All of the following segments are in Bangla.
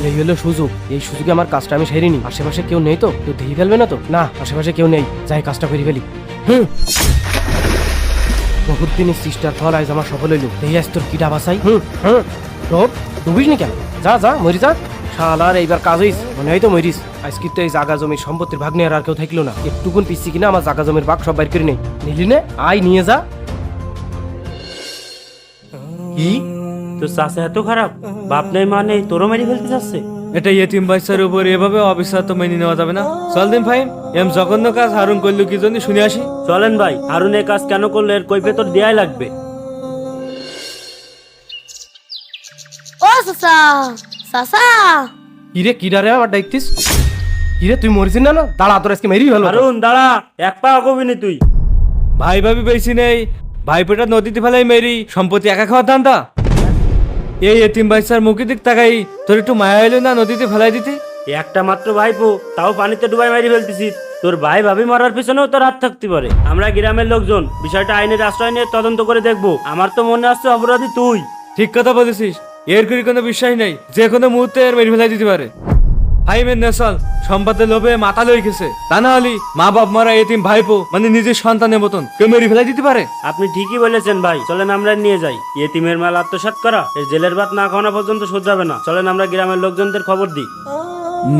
এই হলো সুযোগ, এই সুযোগে আমার কাজটা আমি সেরিনি। আশেপাশে কেউ নেই তো? কেউ দেখে ফেলবে না তো? না, আশেপাশে কেউ নেই, যাই কাজটা করে ফেলি। বহুত দিনের চেষ্টার ফল আজ আমার সফল হইল। এই আজ তোর কিটা বাসাই। রোদ ডুবিস নি কেন? যা যা মরি যা। শালার এইবার কাজ হইস, মনে হয় তো মরিস। আজ কিন্তু এই জাগা জমির সম্পত্তির ভাগ নিয়ে আর কেউ থাকলো না। একটুকুন পিসি কিনা আমার জাগা জমির ভাগ সব বাইর করে নেই। নিলি নে, আয় নিয়ে যা। কি তোর চাচা এত খারাপ? বাপ নাই মা নেই, তোরও মেরে ফেলতে চাচ্ছে? এটা ইয়েতিম বাচ্চার উপর এভাবে অবিশ্বাস তো মেনে নেওয়া যাবে না। চল দিন ভাই, এম জঘন্য কাজ হারুন করলো কি জন্য শুনে আসি। চলেন ভাই, হারুন এই কাজ কেন করলো এর কৈফিয়ত তোর দেয়াই লাগবে। ও চাচা, চাচা কিরে কিডা রে আবার ডাকতিস? কিরে তুই মরিস না? না দাঁড়া, তোর আজকে মেরি ভালো। হারুন দাঁড়া, এক পা কবি নি তুই। ভাই ভাবি বেশি নেই, ভাইপোটা নদীতে ফেলাই মেরি সম্পত্তি একা খাওয়ার ধান্দা। এই এতিম বাচ্চার মুখের দিক তাকাই তোর একটু মায়া এলো না নদীতে ফেলাই দিতে? একটা মাত্র ভাইপো, তাও পানিতে ডুবাই মারি ফেলতেছিস। তোর ভাই ভাবি মরার পিছনেও তোর হাত থাকতে পারে। আমরা গ্রামের লোকজন বিষয়টা আইনের আশ্রয় নিয়ে তদন্ত করে দেখবো। আমার তো মনে আসছে অপরাধী তুই। ঠিক কথা বলেছিস, এর করি কোনো বিশ্বাস নেই, যে কোনো মুহূর্তে এর মেরে ফেলাই দিতে পারে। ভাই মেন নেশাল সম্পদের লোভে মাথা লই গেছে, তা না হলি মা বাপ মারা এতিম ভাইপো মানে নিজের সন্তানের মতন কেউ মেরে ফেলাই দিতে পারে? আপনি ঠিকই বলেছেন ভাই, চলেন আমরা নিয়ে যাই। এতিমের মাল আত্মসাৎ করা এই জেলের ভাত না খাওয়ানো পর্যন্ত শোধরাবে না। চলেন আমরা গ্রামের লোকজনদের খবর দিই।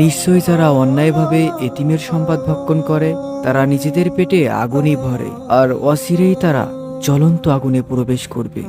নিশ্চয়ই যারা অন্যায়ভাবে এতিমের সম্পদ ভক্ষণ করে তারা নিজেদের পেটে আগুনই ভরে, আর অচিরেই তারা জ্বলন্ত আগুনে প্রবেশ করবে।